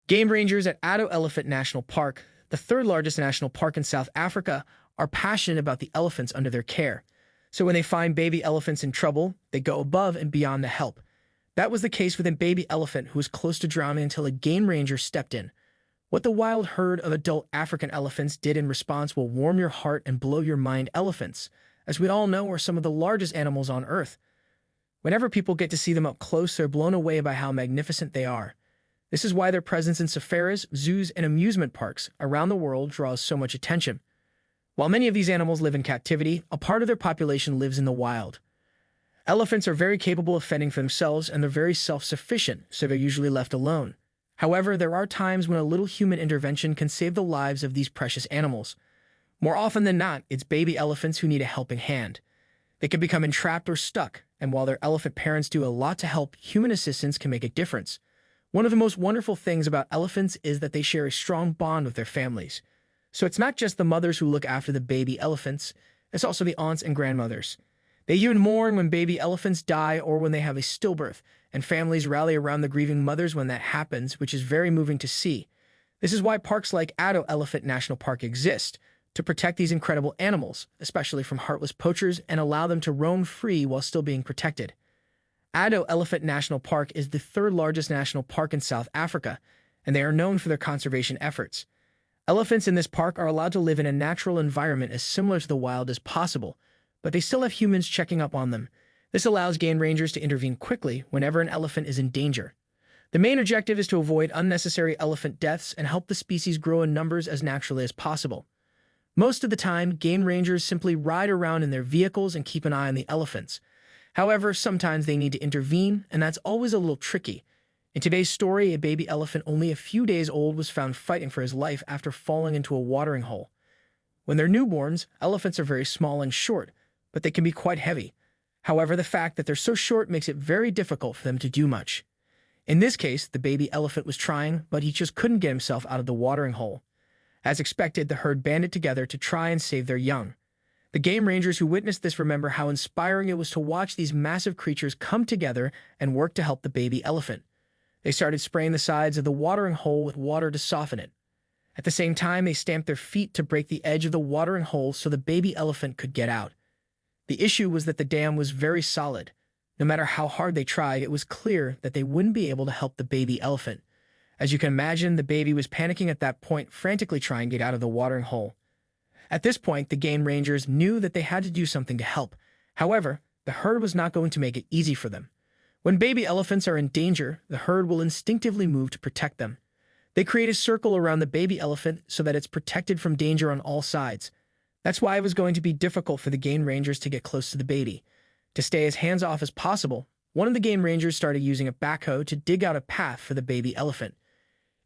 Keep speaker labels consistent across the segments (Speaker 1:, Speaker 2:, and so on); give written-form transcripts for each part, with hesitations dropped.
Speaker 1: Game rangers at Addo Elephant National Park, the third largest national park in South Africa, are passionate about the elephants under their care. So when they find baby elephants in trouble, they go above and beyond to help. That was the case with a baby elephant who was close to drowning until a game ranger stepped in. What the wild herd of adult African elephants did in response will warm your heart and blow your mind. Elephants, as we all know, are some of the largest animals on Earth. Whenever people get to see them up close, they're blown away by how magnificent they are. This is why their presence in safaris, zoos, and amusement parks around the world draws so much attention. While many of these animals live in captivity, a part of their population lives in the wild. Elephants are very capable of fending for themselves, and they're very self-sufficient, so they're usually left alone. However, there are times when a little human intervention can save the lives of these precious animals. More often than not, it's baby elephants who need a helping hand. They can become entrapped or stuck, and while their elephant parents do a lot to help, human assistance can make a difference. One of the most wonderful things about elephants is that they share a strong bond with their families. So it's not just the mothers who look after the baby elephants, it's also the aunts and grandmothers. They even mourn when baby elephants die or when they have a stillbirth, and families rally around the grieving mothers when that happens, which is very moving to see. This is why parks like Addo Elephant National Park exist, to protect these incredible animals, especially from heartless poachers, and allow them to roam free while still being protected. Addo Elephant National Park is the third largest national park in South Africa, and they are known for their conservation efforts. Elephants in this park are allowed to live in a natural environment as similar to the wild as possible, but they still have humans checking up on them. This allows game rangers to intervene quickly whenever an elephant is in danger. The main objective is to avoid unnecessary elephant deaths and help the species grow in numbers as naturally as possible. Most of the time, game rangers simply ride around in their vehicles and keep an eye on the elephants. However, sometimes they need to intervene, and that's always a little tricky. In today's story, a baby elephant only a few days old was found fighting for his life after falling into a watering hole. When they're newborns, elephants are very small and short, but they can be quite heavy. However, the fact that they're so short makes it very difficult for them to do much. In this case, the baby elephant was trying, but he just couldn't get himself out of the watering hole. As expected, the herd banded together to try and save their young. The game rangers who witnessed this remember how inspiring it was to watch these massive creatures come together and work to help the baby elephant. They started spraying the sides of the watering hole with water to soften it. At the same time, they stamped their feet to break the edge of the watering hole so the baby elephant could get out. The issue was that the dam was very solid. No matter how hard they tried, it was clear that they wouldn't be able to help the baby elephant. As you can imagine, the baby was panicking at that point, frantically trying to get out of the watering hole. At this point, the game rangers knew that they had to do something to help. However, the herd was not going to make it easy for them. When baby elephants are in danger, the herd will instinctively move to protect them. They create a circle around the baby elephant so that it's protected from danger on all sides. That's why it was going to be difficult for the game rangers to get close to the baby. To stay as hands-off as possible, one of the game rangers started using a backhoe to dig out a path for the baby elephant.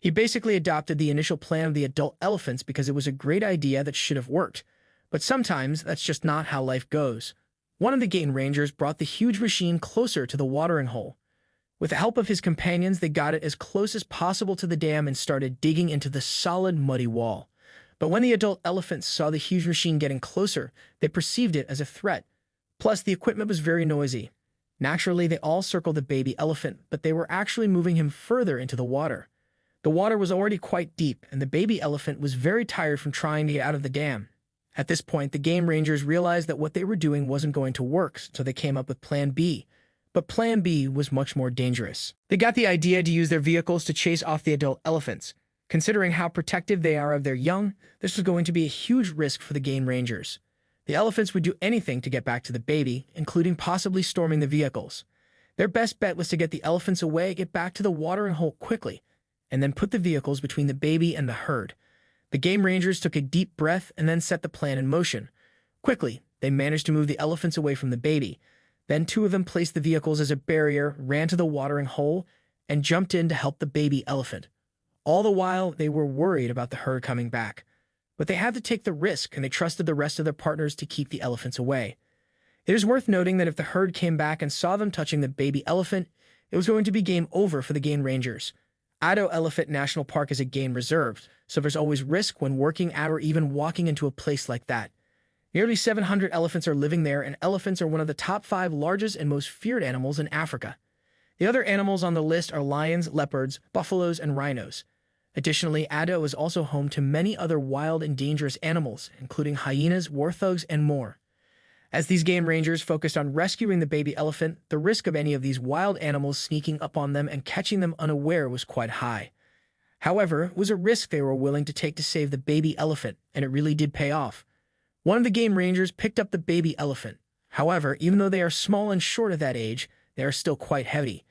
Speaker 1: He basically adopted the initial plan of the adult elephants because it was a great idea that should have worked. But sometimes that's just not how life goes. One of the game rangers brought the huge machine closer to the watering hole. With the help of his companions, they got it as close as possible to the dam and started digging into the solid, muddy wall. But when the adult elephants saw the huge machine getting closer, they perceived it as a threat. Plus, the equipment was very noisy. Naturally, they all circled the baby elephant, but they were actually moving him further into the water. The water was already quite deep, and the baby elephant was very tired from trying to get out of the dam. At this point, the game rangers realized that what they were doing wasn't going to work, so they came up with Plan B. But Plan B was much more dangerous. They got the idea to use their vehicles to chase off the adult elephants. Considering how protective they are of their young, this was going to be a huge risk for the game rangers. The elephants would do anything to get back to the baby, including possibly storming the vehicles. Their best bet was to get the elephants away, get back to the watering hole quickly, and then put the vehicles between the baby and the herd. The game rangers took a deep breath and then set the plan in motion. Quickly, they managed to move the elephants away from the baby. Then two of them placed the vehicles as a barrier, ran to the watering hole, and jumped in to help the baby elephant. All the while, they were worried about the herd coming back. But they had to take the risk, and they trusted the rest of their partners to keep the elephants away. It is worth noting that if the herd came back and saw them touching the baby elephant, it was going to be game over for the game rangers. Addo Elephant National Park is a game reserve, so there's always risk when working at or even walking into a place like that. Nearly 700 elephants are living there, and elephants are one of the top 5 largest and most feared animals in Africa. The other animals on the list are lions, leopards, buffaloes, and rhinos. Additionally, Addo is also home to many other wild and dangerous animals, including hyenas, warthogs, and more. As these game rangers focused on rescuing the baby elephant, the risk of any of these wild animals sneaking up on them and catching them unaware was quite high. However, it was a risk they were willing to take to save the baby elephant, and it really did pay off. One of the game rangers picked up the baby elephant. However, even though they are small and short at that age, they are still quite heavy.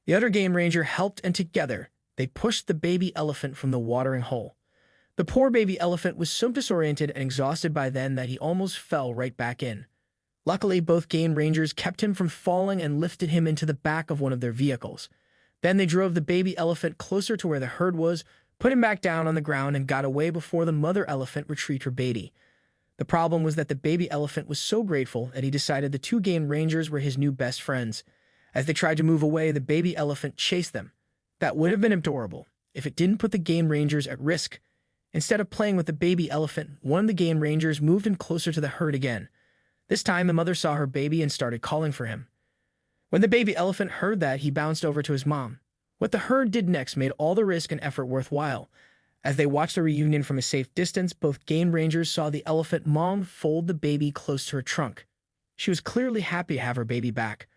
Speaker 1: The other game ranger helped, and together, they pushed the baby elephant from the watering hole. The poor baby elephant was so disoriented and exhausted by then that he almost fell right back in. Luckily, both game rangers kept him from falling and lifted him into the back of one of their vehicles. Then they drove the baby elephant closer to where the herd was, put him back down on the ground, and got away before the mother elephant retrieved her baby. The problem was that the baby elephant was so grateful that he decided the two game rangers were his new best friends. As they tried to move away, the baby elephant chased them. That would have been adorable if it didn't put the game rangers at risk. Instead of playing with the baby elephant, one of the game rangers moved him closer to the herd again. This time, the mother saw her baby and started calling for him. When the baby elephant heard that, he bounced over to his mom. What the herd did next made all the risk and effort worthwhile. As they watched the reunion from a safe distance, both game rangers saw the elephant mom fold the baby close to her trunk. She was clearly happy to have her baby back.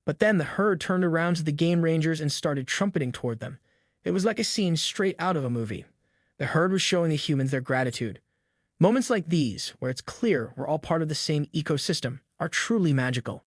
Speaker 1: But then the herd turned around to the game rangers and started trumpeting toward them. It was like a scene straight out of a movie. The herd was showing the humans their gratitude. Moments like these, where it's clear we're all part of the same ecosystem, are truly magical.